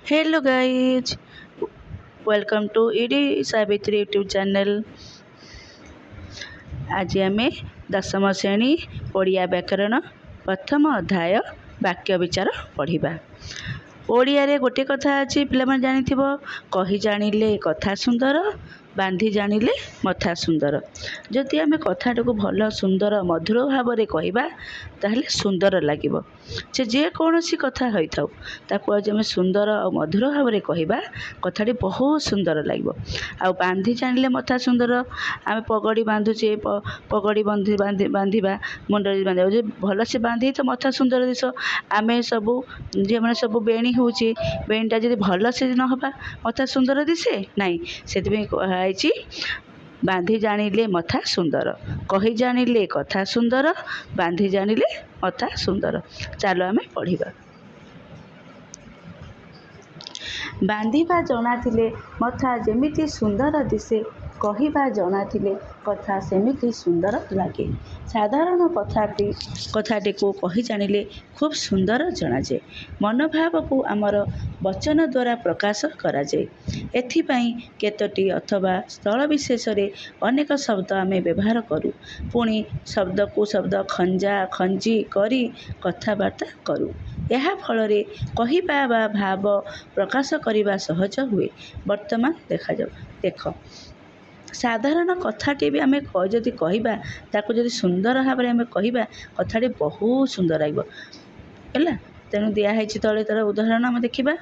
Hello guys, welcome to ED Savitri YouTube channel. आज आम दशम श्रेणी ओडिया व्याकरण प्रथम अध्याय वाक्य विचार पढ़ा। ओडिया रे गोटे कथा अच्छी पे जानी कही जानिले कथा सुंदर बांधी जानिले मथा सुंदर। जदि आम कथाटा को भल सुंदर मधुर भाव में कहवा ताहले सुंदर लगे से जेकोसी कथा होता ताकू आज आम सुंदर और मधुर भाव में कहवा कथाटी बहुत सुंदर लगे। आ बांधी जानिले मथा सुंदर आम पगड़ी बांधुचे पगड़ी बांधा मुंडे बांधा भल से बांधी तो मथा सुंदर दिश आम सब झील मैंने सब बेणी होचे बेणीटा जब भल से न हवा मथा सुंदर दिसे नाई से कही बांधी जानिले मथा सुंदर कही जानिले कथा सुंदर बांधी जानिले मथा सुंदर। चलो आम पढ़ा। बांधिबा जनाथिले मथा जेमिति सुंदर दिसे कहवा जनाथिले कथा सेमिति सुंदर लगे। साधारण कथाटी को कही जानिले खूब सुंदर जनाजे। मनोभाव को आमर वचन द्वारा प्रकाश कराए। एथिपाई केतोटी अथवा स्थल विशेष अनेक शब्द आम व्यवहार करूँ पुणी शब्द को शब्द खंजा खंजी करी कथबार्ता करूँ। यह फल कहवा बा भाव प्रकाश करने सहज हुए। वर्तमान देखा जाओ देख साधारण कथाटी भी आम जदि कहवा ताकू जदि सुंदर भाव में आम कहवा कथाटी बहुत सुंदर है। तेणु दिखाई तले तार उदाहरण आम देखा।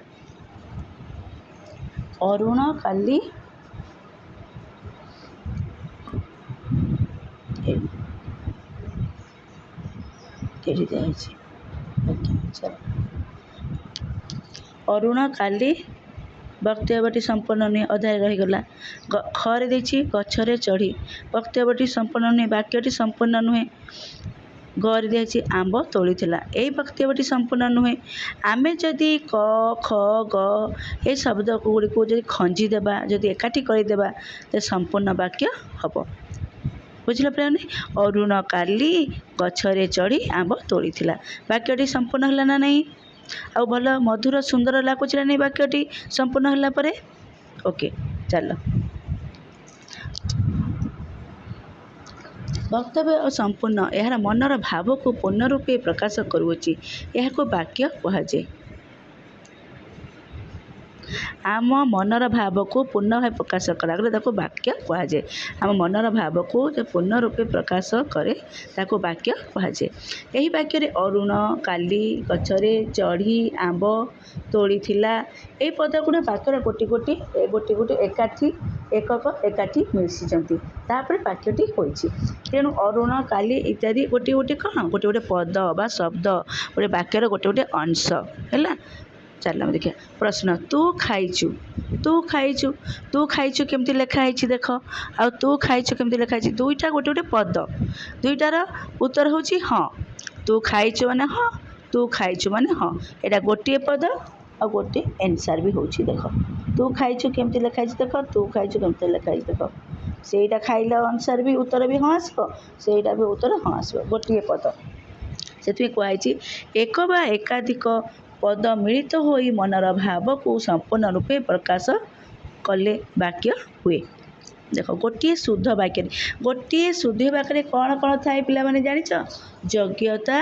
अरुण काली अरुण काली वक्तव्यटी संपूर्ण नुहे अध्याय रहीगला। खरे देखी गछरे चढ़ी वक्तव्यटी संपूर्ण नुहे वाक्यटी संपूर्ण नुहे। गरी दिखाई आंब तोली यही वक्तव्यटी संपूर्ण नुहे। आमे जदि क ख ग ये शब्द गुड़ी को जब खंजीदेवा जदि एकाठी करदेवा तो संपूर्ण वाक्य हम बुझल पे। अरुण काली गछरे चढ़ी आंब तोली वाक्यटी संपूर्ण है ना नहीं आ भल मधुर सुंदर लगुच ना नहीं वाक्यटी संपूर्ण होला परे। ओके चलो वक्तव्य और संपूर्ण यार मनर भाव को पूर्ण रूपे प्रकाश करुच्ची यह वाक्य कहुए। आम मनर भाव को पूर्ण भाव प्रकाश करागले वाक्य कहुए। आम मनर भाव को जो पूर्ण रूपे प्रकाश करे ताको वाक्य कहुए। यही वाक्य अरुण काली गछरे चढ़ी आंब तोली यही पद गुड़ा वाक्यर गोटी गोटी गोटी गोटी एकाठी एकक एकाठी मिशिंट तापर वाक्यटी होइछि। तेणु अरुण काली इत्यादि गोटे गोटे कौन गोटे गोटे पद बा शब्द गोटे वाक्यर गोटे गोटे अंश है। चल देखिए प्रश्न तू खाइचु तू खाइचु केमती लिखाई देख आ तू खाइचु केमती लिखाई दुईटा गोटे गोटे पद दुईटार उत्तर हूँ हाँ। तू खाइचु माने हाँ तू खाइचु माने हाँ यहाँ गोटे पद आ गोटे एनसार भी होची। देख तू खाइचु केमती लिखाई देख तू खाइचु केमती लिखाई देख सेटा खाइल अनुसार भी उत्तर भी हाँ आसो सेटा भी उत्तर हाँ आसो गोटे पद से कहुई एक बा एकाधिक पद मिलित होई मनर भाव को संपूर्ण रूपे प्रकाश कले वाक्य हुए। देख गोटे शुद्ध वाक्य कौन कौन थाए पिला माने जानिच योग्यता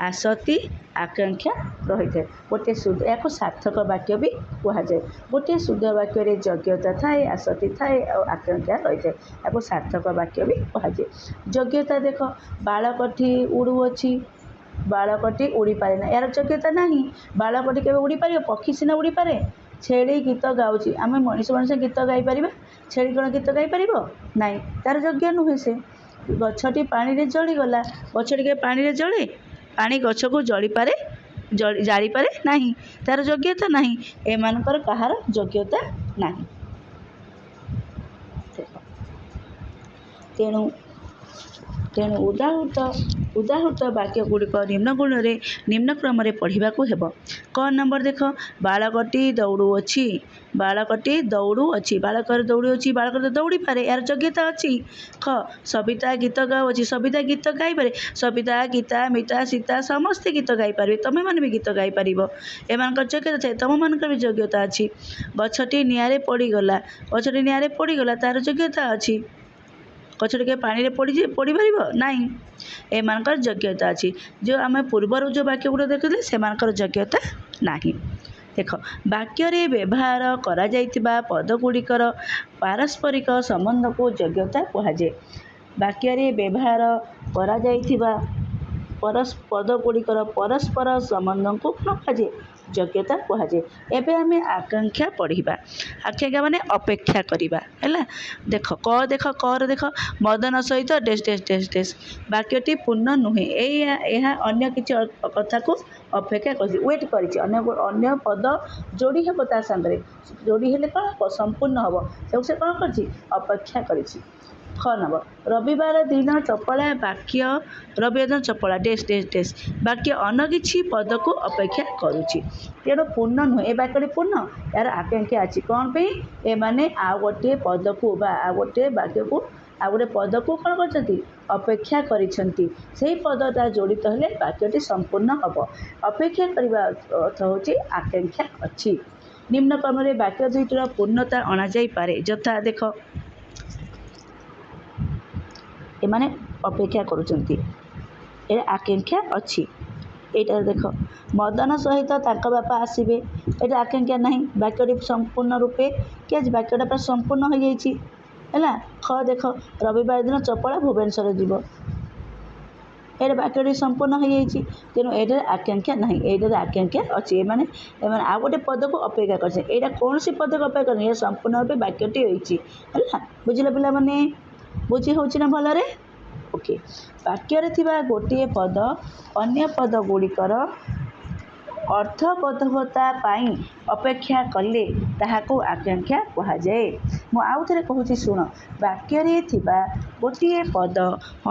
आसक्ति आकांक्षा रही है। गोटे शुद्ध या सार्थक वाक्य भी कहुए। गोटे शुद्ध वाक्य योग्यता थाए आसक्ति थाए और आकांक्षा रही है या सार्थक वाक्य भी कहुए। योग्यता देख बालकटी उड़ुअछि बालकटी उड़ी पारे ना यार योग्यता नहीं। बालकटी के उड़ी पार पक्षी सीना उड़ी पारे छेड़ी गीत गाँची आम मनीष मनुष्य गीत गाई पार छेड़ी कौन गीत गाई पार नाई तार योग्य नुहे। से गछटी पानी रे जलीगला गछटी के पानी रे जले पानी गछ को जली पारे जारी पारे नहीं तार योग्यता नहीं। एमानकर कहार योग्यता नहीं। तेणु ତେଣୁ ଉଦାହୃତ ବାକ୍ୟ ଗୁଡ଼ିକ ନିମ୍ନ କ୍ରମରେ ପଢ଼ିବାକୁ ହେବ। କ ନମ୍ବର ଦେଖ, ବାଳକଟି ଦୌଡ଼ୁଅଛି। ବାଳକଟି ଦୌଡ଼ୁଅଛି। ବାଳକର ଦୌଡ଼ୁଅଛି, ବାଳକ ତ ଦୌଡ଼ି ପାରେ, ଏହାର ଯୋଗ୍ୟତା ଅଛି। ଖ, ସବିତା ଗୀତ ଗାଉଅଛି। ସବିତା ଗୀତ ଗାଇପାରେ। ସବିତା, ଗୀତା, ମିତା, ସୀତା ସମସ୍ତେ ଗୀତ ଗାଇପାରିବେ। ତମେମାନେ ବି ଗୀତ ଗାଇପାରିବ। ଏମାନଙ୍କର ଯୋଗ୍ୟତା ଥାଏ, ତମମାନଙ୍କର ବି ଯୋଗ୍ୟତା ଅଛି। ଗଛଟି ନିଆଁରେ ପୋଡ଼ିଗଲା। ଗଛଟି ନିଆଁରେ ପୋଡ଼ିଗଲା, ତାର ଯୋଗ୍ୟତା ଅଛି। ଗଛଟି କେବେ ପାଣିରେ ପୋଡ଼ିପାରିବ ନାହିଁ। ଏମାନଙ୍କର ଯୋଗ୍ୟତା ଅଛି। ଯେଉଁ ଆମେ ପୂର୍ବରୁ ଯେଉଁ ବାକ୍ୟ ଗୁଡ଼ିକ ଦେଖିଥିଲେ ସେମାନଙ୍କର ଯୋଗ୍ୟତା ନାହିଁ। ଦେଖ, ବାକ୍ୟରେ ବ୍ୟବହାର କରାଯାଇଥିବା ପଦଗୁଡ଼ିକର ପାରସ୍ପରିକ ସମ୍ବନ୍ଧକୁ ଯୋଗ୍ୟତା କୁହାଯାଏ। ବାକ୍ୟରେ ବ୍ୟବହାର କରାଯାଇଥିବା ପଦଗୁଡ଼ିକର ପରସ୍ପର ସମ୍ବନ୍ଧକୁ କ'ଣ କୁହାଯାଏ? ଯୋଗ୍ୟତା କୁହାଯାଏ। ଏବେ ଆମେ ଆକାଂକ୍ଷା ପଢ଼ିବା। ଆକାଂକ୍ଷା ମାନେ ଅପେକ୍ଷା କରିବା, ହେଲା। ଦେଖ, କର ଦେଖ, ମଦନ ସହିତ ଡେସ୍ ଡେସ୍ ଡେସ୍ ଡେସ୍। ବାକ୍ୟଟି ପୂର୍ଣ୍ଣ ନୁହେଁ। ଏହା ଅନ୍ୟ କିଛି କଥାକୁ ଅପେକ୍ଷା କରିଛି, ୱେଟ୍ କରିଛି। ଅନ୍ୟ ପଦ ଯୋଡ଼ି ହେବ ତା ସାଙ୍ଗରେ। ଯୋଡ଼ି ହେଲେ କ'ଣ ହେବ? ସମ୍ପୂର୍ଣ୍ଣ ହେବ। ତାକୁ ସେ କ'ଣ କରିଛି? ଅପେକ୍ଷା କରିଛି। ଖ ନମ୍ବର, ରବିବାର ଦିନ ଚପଳା। ବାକ୍ୟ ରବିବାର ଦିନ ଚପଳା ଡେସ୍ ଡେସ୍ ଡେସ୍। ବାକ୍ୟ ଅନ୍ୟ କିଛି ପଦକୁ ଅପେକ୍ଷା କରୁଛି। ତେଣୁ ପୂର୍ଣ୍ଣ ନୁହେଁ। ଏ ବାକ୍ୟଟି ପୂର୍ଣ୍ଣ, ଏହାର ଆକାଂକ୍ଷା ଅଛି। କ'ଣ ପାଇଁ? ଏମାନେ ଆଉ ଗୋଟିଏ ପଦକୁ ବା ଆଉ ଗୋଟିଏ ବାକ୍ୟକୁ ଆଉ ଗୋଟିଏ ପଦକୁ କ'ଣ କରିଛନ୍ତି? ଅପେକ୍ଷା କରିଛନ୍ତି। ସେହି ପଦଟା ଜଡ଼ିତ ହେଲେ ବାକ୍ୟଟି ସମ୍ପୂର୍ଣ୍ଣ ହେବ। ଅପେକ୍ଷା କରିବା ଅର୍ଥ ହେଉଛି ଆକାଂକ୍ଷା ଅଛି। ନିମ୍ନ କ୍ରମରେ ବାକ୍ୟ ଦୁଇଟିର ପୂର୍ଣ୍ଣତା ଅଣାଯାଇପାରେ। ଯଥା, ଦେଖ, ଏମାନେ ଅପେକ୍ଷା କରୁଛନ୍ତି, ଏ ଆକାଂକ୍ଷା ଅଛି। ଏଇଟା ଦେଖ, ମଦନ ସହିତ ତାଙ୍କ ବାପା ଆସିବେ। ଏଇଟା ଆକାଂକ୍ଷା ନାହିଁ। ବାକ୍ୟଟି ସମ୍ପୂର୍ଣ୍ଣ ରୂପେ କି ଆଜି ବାକ୍ୟଟା ପୁରା ସମ୍ପୂର୍ଣ୍ଣ ହୋଇଯାଇଛି, ହେଲା। ଖ ଦେଖ, ରବିବାର ଦିନ ଚପଳା ଭୁବନେଶ୍ୱର ଯିବ। ଏଇଟା ବାକ୍ୟଟି ସମ୍ପୂର୍ଣ୍ଣ ହୋଇଯାଇଛି। ତେଣୁ ଏଇଟାରେ ଆକାଂକ୍ଷା ନାହିଁ, ଏଇଟାରେ ଆକାଂକ୍ଷା ଅଛି। ଏମାନେ ଆଉ ଗୋଟେ ପଦକୁ ଅପେକ୍ଷା କରିଛନ୍ତି। ଏଇଟା କୌଣସି ପଦକୁ ଅପେକ୍ଷା କରିନି, ଏହା ସମ୍ପୂର୍ଣ୍ଣ ରୂପେ ବାକ୍ୟଟି ହୋଇଛି, ହେଲା। ବୁଝିଲ ପିଲାମାନେ? ବୁଝି ହେଉଛି ନା ଭଲରେ? ଓକେ। ବାକ୍ୟରେ ଥିବା ଗୋଟିଏ ପଦ ଅନ୍ୟ ପଦଗୁଡ଼ିକର ଅର୍ଥବୋଧକତା ପାଇଁ ଅପେକ୍ଷା କଲେ ତାହାକୁ ଆକାଂକ୍ଷା କୁହାଯାଏ। ମୁଁ ଆଉ ଥରେ କହୁଛି, ଶୁଣ। ବାକ୍ୟରେ ଥିବା ଗୋଟିଏ ପଦ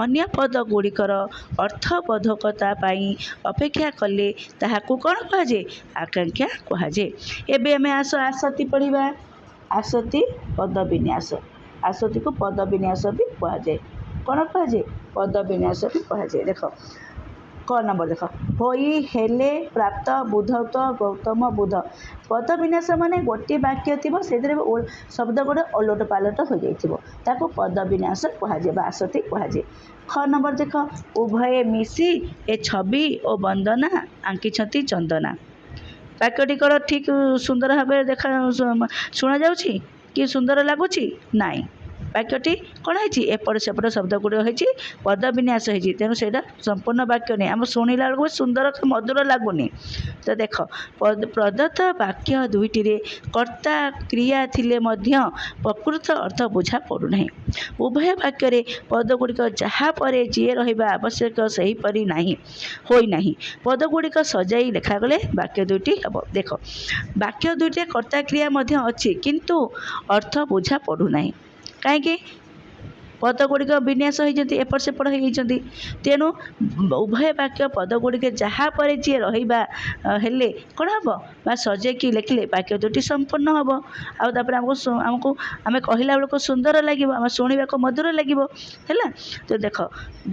ଅନ୍ୟ ପଦଗୁଡ଼ିକର ଅର୍ଥବୋଧକତା ପାଇଁ ଅପେକ୍ଷା କଲେ ତାହାକୁ କ'ଣ କୁହାଯାଏ? ଆକାଂକ୍ଷା କୁହାଯାଏ। ଏବେ ଆମେ ଆସତି ପଢ଼ିବା। ଆସତି ପଦବିନ୍ୟାସ। ଆସତିକୁ ପଦବିନ୍ୟାସ ବି କୁହାଯାଏ। କ'ଣ କୁହାଯାଏ? ପଦବିନ୍ୟାସ ବି କୁହାଯାଏ। ଦେଖ, କ ନମ୍ବର ଦେଖ, ହୋଇ, ହେଲେ, ପ୍ରାପ୍ତ, ବୁଧତ୍ୱ, ଗୌତମ, ବୁଧ। ପଦବିନ୍ୟାସ ମାନେ ଗୋଟିଏ ବାକ୍ୟ ଥିବ, ସେଥିରେ ଶବ୍ଦ ଗୁଡ଼ା ଓଲଟ ପାଲଟ ହୋଇଯାଇଥିବ, ତାକୁ ପଦବିନ୍ୟାସ କୁହାଯାଏ ବା ଆସତି କୁହାଯାଏ। ଖ ନମ୍ବର ଦେଖ, ଉଭୟେ ମିଶି ଏ ଛବି ଓ ବନ୍ଦନା ଆଙ୍କିଛନ୍ତି ଚନ୍ଦନା। ବାକ୍ୟଟି କ'ଣ ଠିକ୍ ସୁନ୍ଦର ଭାବରେ ଶୁଣାଯାଉଛି କି ସୁନ୍ଦର ଲାଗୁଛି? ନାହିଁ। ବାକ୍ୟଟି କ'ଣ ହେଇଛି? ଏପଟ ସେପଟ ଶବ୍ଦ ଗୁଡ଼ିକ ହେଇଛି, ପଦବିନ୍ୟାସ ହେଇଛି। ତେଣୁ ସେଇଟା ସମ୍ପୂର୍ଣ୍ଣ ବାକ୍ୟ ନୁହେଁ। ଆମେ ଶୁଣିଲା ବେଳକୁ ସୁନ୍ଦର ମଧୁର ଲାଗୁନି। ତ ଦେଖ, ପ୍ରଦତ୍ତ ବାକ୍ୟ ଦୁଇଟିରେ କର୍ତ୍ତା କ୍ରିୟା ଥିଲେ ମଧ୍ୟ ପ୍ରକୃତ ଅର୍ଥ ବୁଝା ପଡ଼ୁନାହିଁ। ଉଭୟ ବାକ୍ୟରେ ପଦଗୁଡ଼ିକ ଯାହା ପରେ ଯିଏ ରହିବା ଆବଶ୍ୟକ ସେହିପରି ହୋଇନାହିଁ। ପଦଗୁଡ଼ିକ ସଜାଇ ଲେଖାଗଲେ ବାକ୍ୟ ଦୁଇଟି ହେବ। ଦେଖ, ବାକ୍ୟ ଦୁଇଟିରେ କର୍ତ୍ତା କ୍ରିୟା ମଧ୍ୟ ଅଛି, କିନ୍ତୁ ଅର୍ଥ ବୁଝା ପଡ଼ୁନାହିଁ। କାହିଁକି? ପଦଗୁଡ଼ିକ ବିନ୍ୟାସ ହୋଇଛନ୍ତି, ଏପଟ ସେପଟ ହୋଇଯାଇଛନ୍ତି। ତେଣୁ ଉଭୟ ବାକ୍ୟ ପଦଗୁଡ଼ିକ ଯାହା ପରେ ଯିଏ ରହିବା ହେଲେ କ'ଣ ହେବ? ବା ସଜେଇକି ଲେଖିଲେ ବାକ୍ୟ ଦୁଇଟି ସମ୍ପୂର୍ଣ୍ଣ ହେବ। ଆଉ ତାପରେ ଆମକୁ ଆମେ କହିଲା ବେଳକୁ ସୁନ୍ଦର ଲାଗିବ, ଆମେ ଶୁଣିବାକୁ ମଧୁର ଲାଗିବ, ହେଲା। ତ ଦେଖ,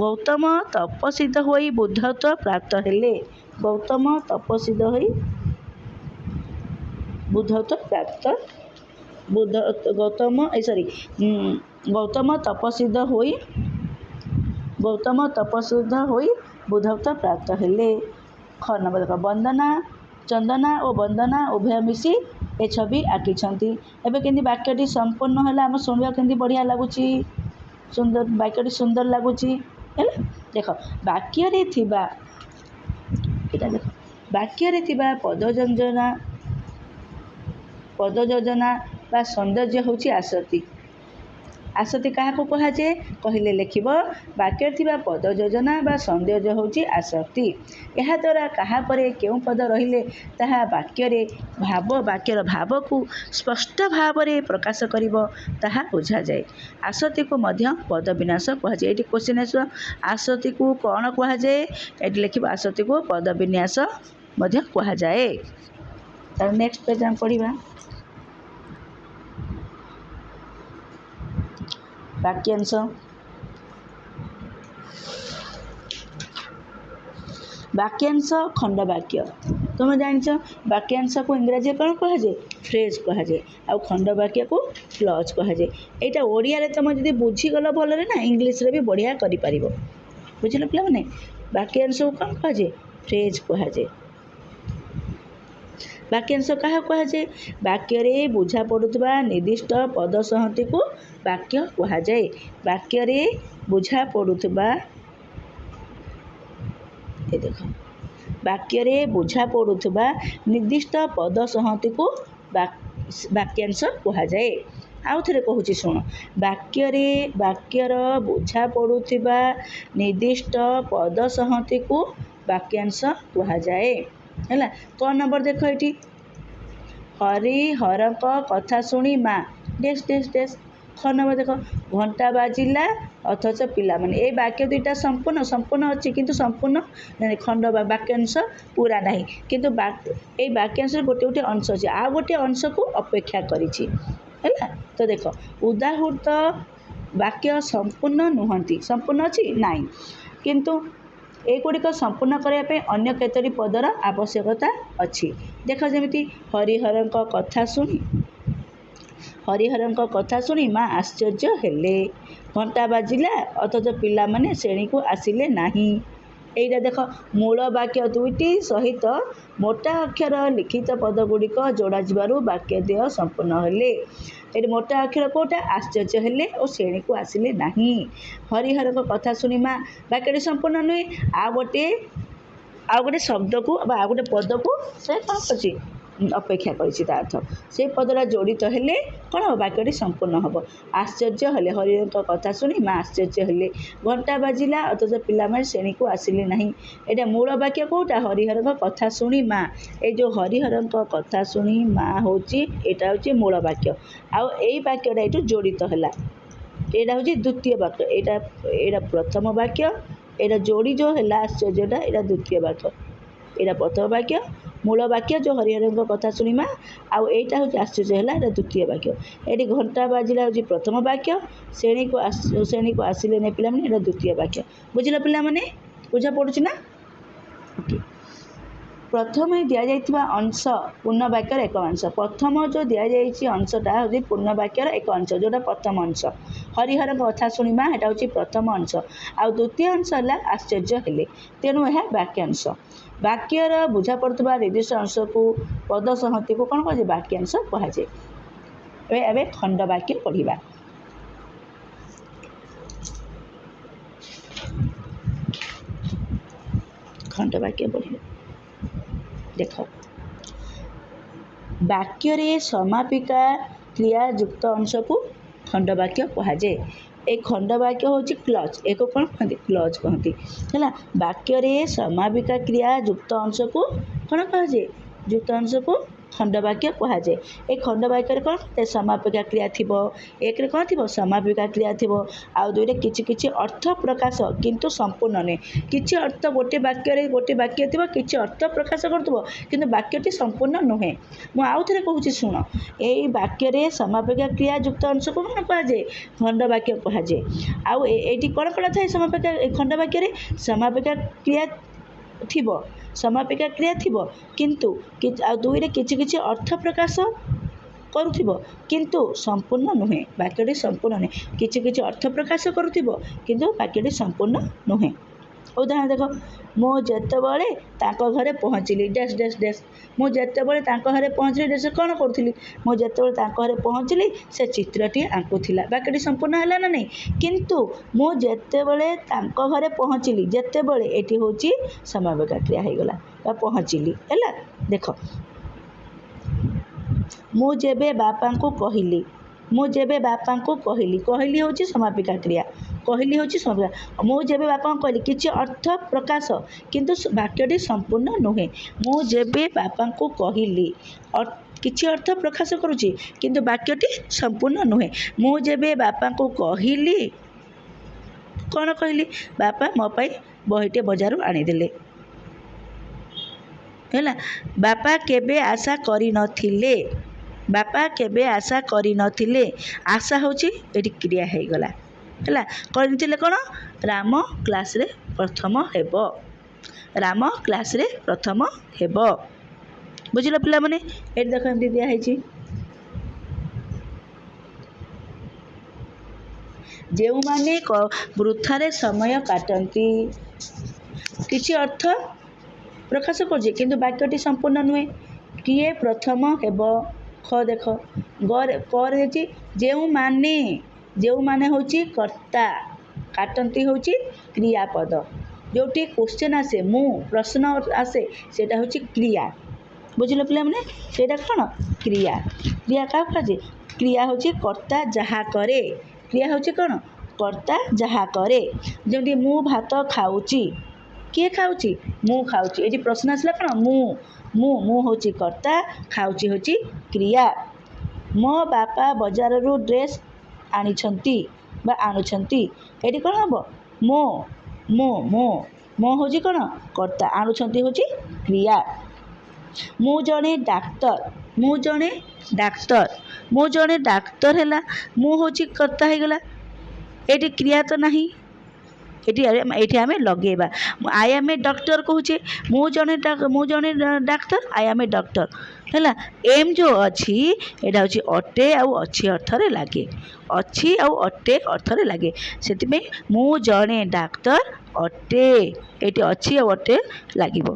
ଗୌତମ ତପସ୍ୱୀ ହୋଇ ବୁଧତ୍ୱ ପ୍ରାପ୍ତ ହେଲେ। ଗୌତମ ତପସ୍ୱୀ ହୋଇ ବୁଧତ୍ୱ ପ୍ରାପ୍ତ। ଗୌତମ ତପସ୍ୱୀ ହୋଇ ବୁଧତ୍ୱ ପ୍ରାପ୍ତ ହେଲେ। ଖ ନମ୍ବର ଦେଖ, ବନ୍ଦନା, ଚନ୍ଦନା ଓ ବନ୍ଦନା ଉଭୟ ମିଶି ଏ ଛବି ଆଙ୍କିଛନ୍ତି। ଏବେ କେମିତି ବାକ୍ୟଟି ସମ୍ପୂର୍ଣ୍ଣ ହେଲା, ଆମେ ଶୁଣିବାକୁ କେମିତି ବଢ଼ିଆ ଲାଗୁଛି, ବାକ୍ୟଟି ସୁନ୍ଦର ଲାଗୁଛି, ହେଲା। ଦେଖ, ବାକ୍ୟରେ ଥିବା ପଦ ଯୋଜନା ବା ସୌନ୍ଦର୍ଯ୍ୟ ହେଉଛି ଆସତି। आसती क्या कहुए कहले लिखब वाक्य थिबा पद योजना बा संदेश होची आसक्ति। यह द्वारा काहापर केउं पद रहिले ताहा वाक्य भाव वाक्यर भाव को स्पष्ट भाव में प्रकाश करिबो ताहा बुझा जाए। आसक्ति को मध्य पद विन्यास कहुए। ये क्वेश्चन आस आसक्ति को कौन कहुए ये लिखब आसक्ति को पद विन्यास मध्य कहुए। तार नेक्स्ट पेज हम पढ़िबा वाक्यांश। वाक्यांश खंड वाक्य तुम जान वाक्यांश को इंग्राजी कौन कहुए फ्रेज कहुए आ खंड वाक्य को क्लज कहुए। यहाँ ओडिया तुम जब बुझीगल भल ना इंग्लीश रे भी बढ़िया कर बुझल पे मैंने वाक्यांश को कौन कहुए फ्रेज कहुए। वाक्यांश क्या कहुए वाक्य बुझा पड़ुवा निर्दिष्ट पद संहति को वाक्य कहुए। वाक्य बुझा पड़ुवा ये देख वाक्य बुझा पड़ुवा निर्दिष्ट पद संहति को वाक्यांश कहुए। आउ थे कहूँ शुण वाक्यर बुझा पड़ुवा निर्दिष्ट पद संहति को वाक्यांश कहुए है। कौन नंबर देख ये हरिहर कथा शुणी माँ डेस डेस डेस। ख नंबर देख घंटा बाजिला अथच पिला माने ये वाक्य दुईटा संपूर्ण संपूर्ण अच्छी किंतु संपूर्ण खंड वाक्यांश पूरा नहीं किंतु ये वाक्यांश गोटे गोटे अंश अच्छे आ गोटे अंश को अपेक्षा करिछि है। तो देख उदाहृत वाक्य संपूर्ण नुहति संपूर्ण अच्छी नाई किंतु एगुड़िक संपूर्ण करने अन्य केतोटी पदर आवश्यकता अच्छी। देख जमी हरिहर कथा शुणी कथा शुणी माँ आश्चर्य हेले घंटा बाजिला अथच पिला माने श्रेणी को आसिले नाही। यहीटा देख मूल वाक्य दुईटी सहित मोटा अक्षर लिखित पदगुड़िक जोड़ा वाक्य देह संपूर्ण हेले। ये मोटा अक्षर कौटा आश्चर्य हेले और श्रेणी को आसिले नाही। हरिहर कथा शुणी माँ वाक्य संपूर्ण नुहे आ गोटे शब्द को आ गोटे पद को से कौन कर अपेक्षा करर्थ से पदरा जड़ित हेले कौन हम वाक्यटी संपूर्ण हम। आश्चर्य हेले हरिहर कथा शुणी माँ आश्चर्य हेले घंटा बाजिला अथच पिला श्रेणी को आसिले नहीं। यहाँ मूल वाक्य कौटा हरिहर कथा शुणी माँ ये जो हरिहर कथा शुणी माँ हूँ यहाँ हूँ मूल वाक्य आउ वाक्यटा ये जोड़ित है यहाँ हूँ द्वितीय वाक्य यहाँ प्रथम वाक्य यहाँ जोड़ी जो है आश्चर्यटा यहाँ द्वितीय वाक्य यहाँ प्रथम वाक्य मूल वाक्य जो हरिहर कथा शुणी माँ आउ यहाँ हूँ आश्चर्य है यहाँ द्वितीय वाक्य। ये घंटा बाजिला हूँ प्रथम वाक्य श्रेणी को आसिले नहीं पिला यहाँ द्वितीय वाक्य। बुझल पिला माने बुझा पड़ुछि ना। ओके प्रथम दि जाइथिबा अंश पूर्ण वाक्यर एक अंश प्रथम जो दि जाइछि अंशटा हूँ पूर्ण वाक्यर एक अंश जोटा प्रथम अंश हरिहर कथा शुणी माँ यहाँ हूँ प्रथम अंश आउ द्वितीय अंश है आश्चर्य हेले तेणु यह वाक्यांश। वाक्यर बुझा पड़ुवा निर्दिष्ट अंश को पद संहति को कौन कहुए वाक्यांश कहुए। एवं खंड वाक्य पढ़ा खंड वाक्य पढ़ा देख वाक्य समापिका क्रियायुक्त अंश को खंड वाक्य कहुए। एक खंड वाक्य हूँ क्लज एक कौन कहते क्लज कहती है। वाक्य समापिका क्रियायुक्त अंश को कौन कहुए युक्त अंश को खंड वाक्य कहुए। एक खंड वाक्य कौन कहते समापिका क्रिया थी एक कौन थी समापिका क्रिया थी आउ दुईटे किछि किछि अर्थ प्रकाश किंतु संपूर्ण नुहे किछि अर्थ गोटे वाक्य थी किछि अर्थ प्रकाश करुव किंतु वाक्यटी संपूर्ण नुहे। मु आउ थे कहूँ शुण यही वाक्य समापिका क्रियायुक्त अंश को कौन कहुए खंड वाक्य कहुए। आउ ये कौन कौन थाए समापिका खंड वाक्य समापिका क्रिया थी समापिका क्रिया थी किंतु दुईरे किछि किछि अर्थ प्रकाश करुथिबो किंतु संपूर्ण नुहे वाक्यटी संपूर्ण नुहे किछि किछि अर्थ प्रकाश करुथिबो किंतु वाक्यटी संपूर्ण नुहे। उदाहरण देख मु जेतेबेले तांको घरे पहुँचली डेस डेस डेस मु जेतेबेले तांको घरे पहुँचली डेस कौन करुथली मु जेतेबेले तांको घरे पहुँचली से चित्रटी आंकुथिला वाक्यटी संपूर्ण है ना नहीं किंतु मु जेतेबेले तांको घरे पहुँचली जेतेबेले एटी होची समापिका क्रिया हो गला बा पहुँचली है। देख मु जेबे बापा को कहली ମୁଁ ଯେବେ ବାପାଙ୍କୁ କହିଲି, କହିଲି ହେଉଛି ସମାପିକା କ୍ରିୟା, କହିଲି ହେଉଛି ସମାପିକା। ମୁଁ ଯେବେ ବାପାଙ୍କୁ କହିଲି କିଛି ଅର୍ଥ ପ୍ରକାଶ, କିନ୍ତୁ ବାକ୍ୟଟି ସମ୍ପୂର୍ଣ୍ଣ ନୁହେଁ। ମୁଁ ଯେବେ ବାପାଙ୍କୁ କହିଲି କିଛି ଅର୍ଥ ପ୍ରକାଶ କରୁଛି, କିନ୍ତୁ ବାକ୍ୟଟି ସମ୍ପୂର୍ଣ୍ଣ ନୁହେଁ। ମୁଁ ଯେବେ ବାପାଙ୍କୁ କହିଲି, କ'ଣ କହିଲି? ବାପା ମୋ ପାଇଁ ବହିଟେ ବଜାରରୁ ଆଣିଦେଲେ, ହେଲା। ବାପା କେବେ ଆଶା କରିନଥିଲେ, ବାପା କେବେ ଆଶା କରିନଥିଲେ, ଆଶା ହେଉଛି ଏଠି କ୍ରିୟା ହେଇଗଲା, ହେଲା। କରିନଥିଲେ କ'ଣ? ରାମ କ୍ଲାସ୍ରେ ପ୍ରଥମ ହେବ, ରାମ କ୍ଲାସ୍ରେ ପ୍ରଥମ ହେବ। ବୁଝିଲ ପିଲାମାନେ? ଏଠି ଦେଖ ଏମିତି ଦିଆହେଇଛି, ଯେଉଁମାନେ ବୃଥାରେ ସମୟ କାଟନ୍ତି, କିଛି ଅର୍ଥ ପ୍ରକାଶ କରୁଛି, କିନ୍ତୁ ବାକ୍ୟଟି ସମ୍ପୂର୍ଣ୍ଣ ନୁହେଁ। କିଏ ପ୍ରଥମ ହେବ? ଖ ଦେଖ, କରେ ହେଇଛି ଯେଉଁମାନେ, ଯେଉଁମାନେ ହେଉଛି କର୍ତ୍ତା, କାଟନ୍ତି ହେଉଛି କ୍ରିୟାପଦ। ଯେଉଁଠି କ୍ୱେଶ୍ଚନ୍ ଆସେ, ମୁଁ ପ୍ରଶ୍ନ ଆସେ, ସେଇଟା ହେଉଛି କ୍ରିୟା। ବୁଝିଲ ପିଲାମାନେ? ସେଇଟା କ'ଣ? କ୍ରିୟା। କ୍ରିୟା କାହାକୁ କୁହାଯାଏ? କ୍ରିୟା ହେଉଛି କର୍ତ୍ତା ଯାହା କରେ, କ୍ରିୟା ହେଉଛି କ'ଣ? କର୍ତ୍ତା ଯାହା କରେ। ଯେମିତି ମୁଁ ଭାତ ଖାଉଛି, କିଏ ଖାଉଛି? ମୁଁ ଖାଉଛି। ଏଠି ପ୍ରଶ୍ନ ଆସିଲା କ'ଣ? ମୁଁ ହେଉଛି କର୍ତ୍ତା, ଖାଉଛି ହେଉଛି କ୍ରିୟା। ମୋ ବାପା ବଜାରରୁ ଡ୍ରେସ୍ ଆଣିଛନ୍ତି ବା ଆଣୁଛନ୍ତି, ଏଠି କ'ଣ ହେବ? ମୋ ହେଉଛି କ'ଣ? କର୍ତ୍ତା, ଆଣୁଛନ୍ତି ହେଉଛି କ୍ରିୟା। ମୁଁ ଜଣେ ଡାକ୍ତର, ମୁଁ ଜଣେ ଡାକ୍ତର, ମୁଁ ଜଣେ ଡାକ୍ତର ହେଲା, ମୁଁ ହେଉଛି କର୍ତ୍ତା ହେଇଗଲା। ଏଠି କ୍ରିୟା ତ ନାହିଁ, ଏଠି ଆମେ ଲଗେଇବା। ଆଇ ଆମ୍ ଏ ଡକ୍ଟର କହୁଛେ, ମୁଁ ଜଣେ ଡାକ୍ତର, ଆଇ ଆମ୍ ଏ ଡକ୍ଟର, ହେଲା। ଏମ୍ ଯେଉଁ ଅଛି, ଏଇଟା ହେଉଛି ଅଟେ ଆଉ ଅଛି ଅର୍ଥରେ ଲାଗେ, ଅଛି ଆଉ ଅଟେ ଅର୍ଥରେ ଲାଗେ। ସେଥିପାଇଁ ମୁଁ ଜଣେ ଡାକ୍ତର ଅଟେ, ଏଇଠି ଅଛି ଆଉ ଅଟେ ଲାଗିବ।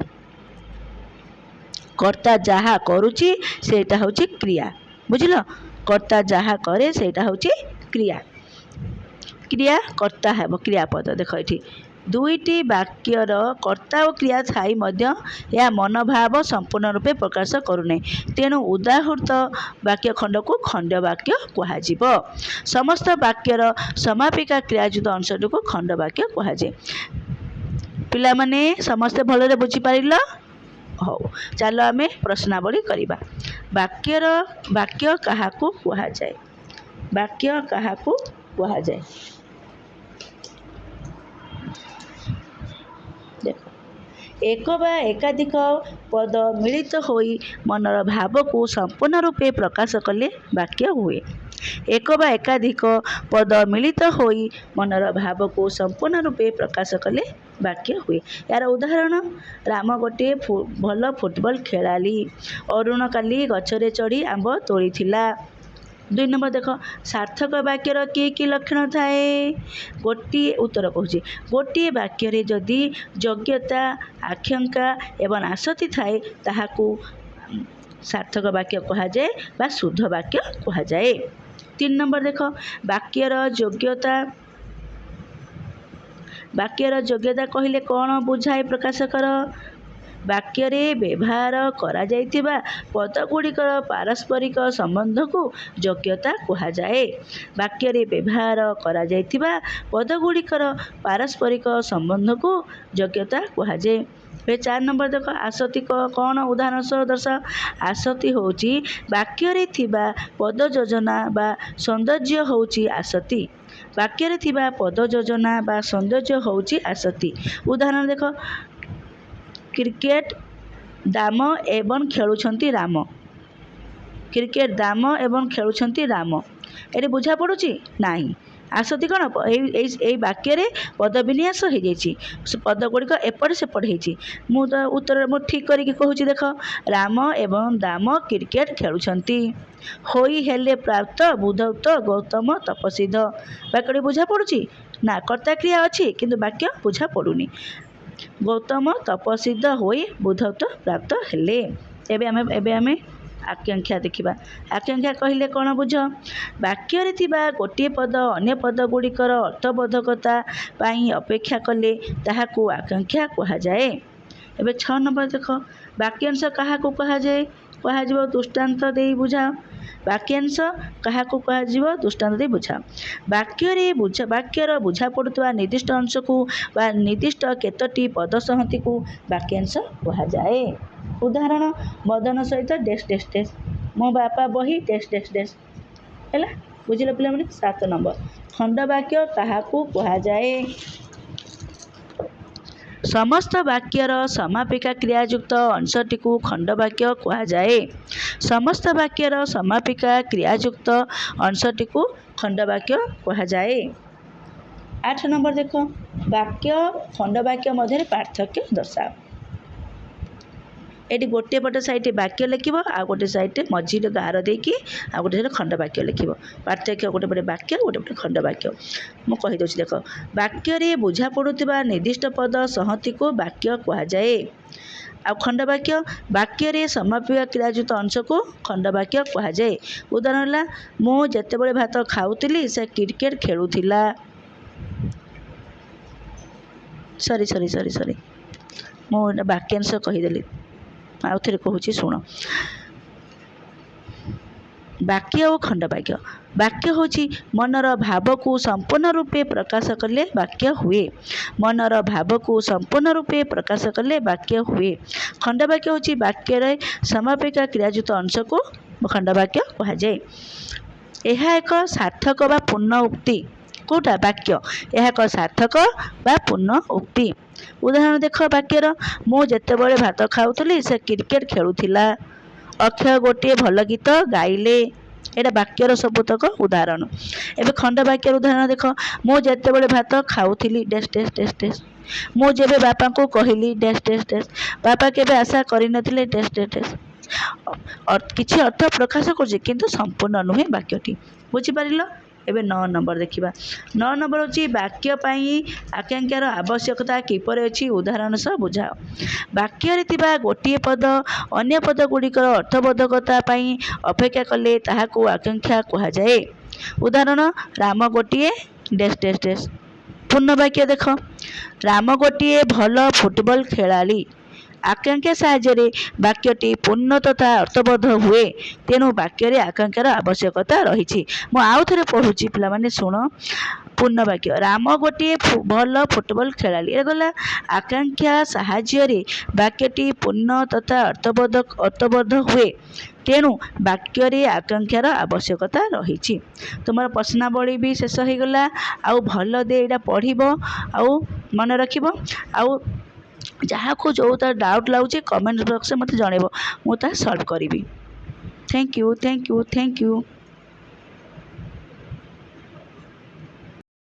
କର୍ତ୍ତା ଯାହା କରୁଛି ସେଇଟା ହେଉଛି କ୍ରିୟା। ବୁଝିଲ? କର୍ତ୍ତା ଯାହା କରେ ସେଇଟା ହେଉଛି କ୍ରିୟା। କ୍ରିୟା କର୍ତ୍ତା ହେବ କ୍ରିୟାପଦ। ଦେଖ ଏଠି ଦୁଇଟି ବାକ୍ୟର କର୍ତ୍ତା ଓ କ୍ରିୟା ଥାଇ ମଧ୍ୟ ଏହା ମନୋଭାବ ସମ୍ପୂର୍ଣ୍ଣ ରୂପେ ପ୍ରକାଶ କରୁନାହିଁ, ତେଣୁ ଉଦାହୃତ ବାକ୍ୟ ଖଣ୍ଡକୁ ଖଣ୍ଡ ବାକ୍ୟ କୁହାଯିବ। ସମସ୍ତ ବାକ୍ୟର ସମାପିକା କ୍ରିୟାଯୁକ୍ତ ଅଂଶଟିକୁ ଖଣ୍ଡ ବାକ୍ୟ କୁହାଯାଏ। ପିଲାମାନେ ସମସ୍ତେ ଭଲରେ ବୁଝିପାରିଲ? ହଉ, ଚାଲ ଆମେ ପ୍ରଶ୍ନାବଳୀ କରିବା। ବାକ୍ୟ କାହାକୁ କୁହାଯାଏ? ବାକ୍ୟ କାହାକୁ କୁହାଯାଏ? ଦେଖ, ଏକ ବା ଏକାଧିକ ପଦ ମିଳିତ ହୋଇ ମନର ଭାବକୁ ସମ୍ପୂର୍ଣ୍ଣ ରୂପେ ପ୍ରକାଶ କଲେ ବାକ୍ୟ ହୁଏ। ଏକ ବା ଏକାଧିକ ପଦ ମିଳିତ ହୋଇ ମନର ଭାବକୁ ସମ୍ପୂର୍ଣ୍ଣ ରୂପେ ପ୍ରକାଶ କଲେ ବାକ୍ୟ ହୁଏ। ଏହାର ଉଦାହରଣ, ରାମ ଗୋଟିଏ ଭଲ ଫୁଟବଲ ଖେଳାଳି, ଅରୁଣ କାଲି ଗଛରେ ଚଢ଼ି ଆମ୍ବ ତୋଳିଥିଲା। 2 ନମ୍ବର ଦେଖ, ସାର୍ଥକ ବାକ୍ୟର କି କି ଲକ୍ଷଣ ଥାଏ? ଗୋଟିଏ ଉତ୍ତର କହୁଛି, ଗୋଟିଏ ବାକ୍ୟରେ ଯଦି ଯୋଗ୍ୟତା, ଆକାଂକ୍ଷା ଏବଂ ଆସକ୍ତି ଥାଏ, ତାହାକୁ ସାର୍ଥକ ବାକ୍ୟ କୁହାଯାଏ ବା ଶୁଦ୍ଧ ବାକ୍ୟ କୁହାଯାଏ। 3 ନମ୍ବର ଦେଖ, ବାକ୍ୟର ଯୋଗ୍ୟତା କହିଲେ କ'ଣ ବୁଝାଏ ପ୍ରକାଶ କର। ବାକ୍ୟରେ ବ୍ୟବହାର କରାଯାଇଥିବା ପଦଗୁଡ଼ିକର ପାରସ୍ପରିକ ସମ୍ବନ୍ଧକୁ ଯୋଗ୍ୟତା କୁହାଯାଏ। ବାକ୍ୟରେ ବ୍ୟବହାର କରାଯାଇଥିବା ପଦଗୁଡ଼ିକର ପାରସ୍ପରିକ ସମ୍ବନ୍ଧକୁ ଯୋଗ୍ୟତା କୁହାଯାଏ। 4 ନମ୍ବର ଦେଖ, ଆସକ୍ତି କ'ଣ ଉଦାହରଣ ସହ ଦର୍ଶାଅ। ଆସକ୍ତି ହେଉଛି ବାକ୍ୟରେ ଥିବା ପଦ ଯୋଜନା ବା ସୌନ୍ଦର୍ଯ୍ୟ ହେଉଛି ଆସକ୍ତି। ବାକ୍ୟରେ ଥିବା ପଦ ଯୋଜନା ବା ସୌନ୍ଦର୍ଯ୍ୟ ହେଉଛି ଆସକ୍ତି। ଉଦାହରଣ ଦେଖ, କ୍ରିକେଟ ଦାମ ଏବଂ ଖେଳୁଛନ୍ତି ରାମ, କ୍ରିକେଟ ଦାମ ଏବଂ ଖେଳୁଛନ୍ତି ରାମ, ଏଠି ବୁଝା ପଡ଼ୁଛି? ନାହିଁ। ଆସକ୍ତି କ'ଣ? ଏଇ ବାକ୍ୟରେ ପଦ ବିନ୍ୟାସ ହେଇଯାଇଛି, ପଦ ଗୁଡ଼ିକ ଏପଟ ସେପଟ ହେଇଛି। ମୁଁ ଠିକ୍ କରିକି କହୁଛି, ଦେଖ, ରାମ ଏବଂ ଦାମ କ୍ରିକେଟ ଖେଳୁଛନ୍ତି। ହୋଇ ହେଲେ ପ୍ରାପ୍ତ ବୁଧୌତ ଗୌତମ ତପସ୍ୱିଧ, ବାକ୍ୟଟି ବୁଝା ପଡ଼ୁଛି? ନା, କର୍ତ୍ତା କ୍ରିୟା ଅଛି କିନ୍ତୁ ବାକ୍ୟ ବୁଝା ପଡ଼ୁନି। ଗୌତମ ତପସ୍ୱିଧ ହୋଇ ବୁଧୌତ ପ୍ରାପ୍ତ ହେଲେ। ଏବେ ଆମେ ଆକାଂକ୍ଷା ଦେଖିବା। ଆକାଂକ୍ଷା କହିଲେ କ'ଣ ବୁଝ? ବାକ୍ୟରେ ଥିବା ଗୋଟିଏ ପଦ ଅନ୍ୟ ପଦଗୁଡ଼ିକର ଅର୍ଥବୋଧକତା ପାଇଁ ଅପେକ୍ଷା କଲେ ତାହାକୁ ଆକାଂକ୍ଷା କୁହାଯାଏ। ଏବେ 6 ନମ୍ବର ଦେଖ, ବାକ୍ୟାଂଶ କାହାକୁ କୁହାଯାଏ? କୁହାଯିବ, ଦୃଷ୍ଟାନ୍ତ ଦେଇ ବୁଝାଅ। ବାକ୍ୟାଂଶ କାହାକୁ କୁହାଯିବ ଦୃଷ୍ଟାନ୍ତ ଦେଇ ବୁଝାଅ। ବାକ୍ୟର ବୁଝା ପଡ଼ୁଥିବା ନିର୍ଦ୍ଦିଷ୍ଟ ଅଂଶକୁ ବା ନିର୍ଦ୍ଦିଷ୍ଟ କେତୋଟି ପଦ ସଂହତିକୁ ବାକ୍ୟାଂଶ କୁହାଯାଏ। ଉଦାହରଣ ମଦନ ସହିତ ଡେସ୍ ଡେସ୍ ଡେସ୍, ମୋ ବାପା ବହି ଡେସ୍ ଡେସ୍ ଡେସ୍। ହେଲା, ବୁଝିଲ ପିଲାମାନେ। 7 ନମ୍ବର ଖଣ୍ଡବାକ୍ୟ କାହାକୁ କୁହାଯାଏ? ସମସ୍ତ ବାକ୍ୟର ସମାପିକା କ୍ରିୟାଯୁକ୍ତ ଅଂଶଟିକୁ ଖଣ୍ଡବାକ୍ୟ କୁହାଯାଏ। ସମସ୍ତ ବାକ୍ୟର ସମାପିକା କ୍ରିୟାଯୁକ୍ତ ଅଂଶଟିକୁ ଖଣ୍ଡବାକ୍ୟ କୁହାଯାଏ। 8 ନମ୍ବର ଦେଖ, ବାକ୍ୟ ଖଣ୍ଡବାକ୍ୟ ମଧ୍ୟରେ ପାର୍ଥକ୍ୟ ଦର୍ଶାଅ। ଏଠି ଗୋଟିଏ ପଟ ସାଇଡ଼୍ ବାକ୍ୟ ଲେଖିବ, ଆଉ ଗୋଟିଏ ସାଇଡ଼୍ ମଝିରେ ଗାର ଦେଇକି ଆଉ ଗୋଟିଏ ସାଇଡ଼୍ ଖଣ୍ଡବାକ୍ୟ ଲେଖିବ। ପାର୍ଥକ୍ୟ ଗୋଟେ ପଟେ ବାକ୍ୟ, ଗୋଟେ ପଟେ ଖଣ୍ଡବାକ୍ୟ। ମୁଁ କହିଦେଉଛି ଦେଖ, ବାକ୍ୟରେ ବୁଝା ପଡ଼ୁଥିବା ନିର୍ଦ୍ଦିଷ୍ଟ ପଦ ସଂହତିକୁ ବାକ୍ୟ କୁହାଯାଏ। ଆଉ ଖଣ୍ଡବାକ୍ୟ, ବାକ୍ୟରେ ସମାପିକା କ୍ରିୟାଯୁକ୍ତ ଅଂଶକୁ ଖଣ୍ଡବାକ୍ୟ କୁହାଯାଏ। ଉଦାହରଣ ହେଲା, ମୁଁ ଯେତେବେଳେ ଭାତ ଖାଉଥିଲି ସେ କ୍ରିକେଟ୍ ଖେଳୁଥିଲା। ସରି ମୁଁ ବାକ୍ୟାଂଶ କହିଦେଲି, ଆଉ ଥରେ କହୁଛି ଶୁଣ। ବାକ୍ୟ ଓ ଖଣ୍ଡବାକ୍ୟ। ବାକ୍ୟ ହେଉଛି ମନର ଭାବକୁ ସମ୍ପୂର୍ଣ୍ଣ ରୂପେ ପ୍ରକାଶ କଲେ ବାକ୍ୟ ହୁଏ। ମନର ଭାବକୁ ସମ୍ପୂର୍ଣ୍ଣ ରୂପେ ପ୍ରକାଶ କଲେ ବାକ୍ୟ ହୁଏ। ଖଣ୍ଡବାକ୍ୟ ହେଉଛି ବାକ୍ୟରେ ସମାପିକା କ୍ରିୟାଯୁକ୍ତ ଅଂଶକୁ ଖଣ୍ଡବାକ୍ୟ କୁହାଯାଏ। ଏହା ଏକ ସାର୍ଥକ ବା ପୂର୍ଣ୍ଣ ଉକ୍ତି। କେଉଁଟା? ବାକ୍ୟ। ଏହା ଏକ ସାର୍ଥକ ବା ପୂର୍ଣ୍ଣ ଉକ୍ତି। ଉଦାହରଣ ଦେଖ ବାକ୍ୟର, ମୁଁ ଯେତେବେଳେ ଭାତ ଖାଉଥିଲି ସେ କ୍ରିକେଟ୍ ଖେଳୁଥିଲା। ଅକ୍ଷୟ ଗୋଟିଏ ଭଲ ଗୀତ ଗାଇଲେ। ଏଇଟା ବାକ୍ୟର ସବୁତକ ଉଦାହରଣ। ଏବେ ଖଣ୍ଡବାକ୍ୟର ଉଦାହରଣ ଦେଖ, ମୁଁ ଯେତେବେଳେ ଭାତ ଖାଉଥିଲି ଡେସ୍ ଡେସ୍ ଡେସ୍ ଡେସ୍, ମୁଁ ଯେବେ ବାପାଙ୍କୁ କହିଲି ଡେସ୍ ଡେସ୍ ଡେସ୍, ବାପା କେବେ ଆଶା କରିନଥିଲେ ଡେସ୍ ଡେସ୍ ଡେସ୍। କିଛି ଅର୍ଥ ପ୍ରକାଶ କରୁଛି କିନ୍ତୁ ସମ୍ପୂର୍ଣ୍ଣ ନୁହେଁ ବାକ୍ୟଟି। ବୁଝିପାରିଲ? ଏବେ 9 ନମ୍ବର ଦେଖିବା। 9 ନମ୍ବର ହେଉଛି ବାକ୍ୟ ପାଇଁ ଆକାଙ୍କ୍ଷାର ଆବଶ୍ୟକତା କିପରି ଅଛି ଉଦାହରଣ ସହ ବୁଝାଅ। ବାକ୍ୟରେ ଥିବା ଗୋଟିଏ ପଦ ଅନ୍ୟ ପଦଗୁଡ଼ିକର ଅର୍ଥବୋଧକତା ପାଇଁ ଅପେକ୍ଷା କଲେ ତାହାକୁ ଆକାଙ୍କ୍ଷା କୁହାଯାଏ। ଉଦାହରଣ, ରାମ ଗୋଟିଏ ଡେସ୍ ଡେସ୍ ଡେସ୍। ପୂର୍ଣ୍ଣବାକ୍ୟ ଦେଖ, ରାମ ଗୋଟିଏ ଭଲ ଫୁଟବଲ ଖେଳାଳି। ଆକାଙ୍କ୍ଷା ସାହାଯ୍ୟରେ ବାକ୍ୟଟି ପୂର୍ଣ୍ଣ ତଥା ଅର୍ଥବୋଧ ହୁଏ। ତେଣୁ ବାକ୍ୟରେ ଆକାଙ୍କ୍ଷାର ଆବଶ୍ୟକତା ରହିଛି। ମୁଁ ଆଉ ଥରେ ପଢ଼ୁଛି, ପିଲାମାନେ ଶୁଣ। ପୂର୍ଣ୍ଣବାକ୍ୟ, ରାମ ଗୋଟିଏ ଭଲ ଫୁଟବଲ ଖେଳାଳି। ଏ ଗଲା ଆକାଙ୍କ୍ଷା ସାହାଯ୍ୟରେ ବାକ୍ୟଟି ପୂର୍ଣ୍ଣ ତଥା ଅର୍ଥବୋଧ ହୁଏ। ତେଣୁ ବାକ୍ୟରେ ଆକାଙ୍କ୍ଷାର ଆବଶ୍ୟକତା ରହିଛି। ତୁମର ପ୍ରଶ୍ନାବଳୀ ବି ଶେଷ ହୋଇଗଲା। ଆଉ ଭଲ ଦେ ଏଇଟା ପଢ଼ିବ ଆଉ ମନେ ରଖିବ। ଆଉ ଯାହାକୁ ଯେଉଁଟା ଡାଉଟ୍ ଲାଗୁଛି କମେଣ୍ଟ ବକ୍ସରେ ମୋତେ ଜଣାଇବ, ମୁଁ ତାହା ସଲ୍ଭ କରିବି। Thank you.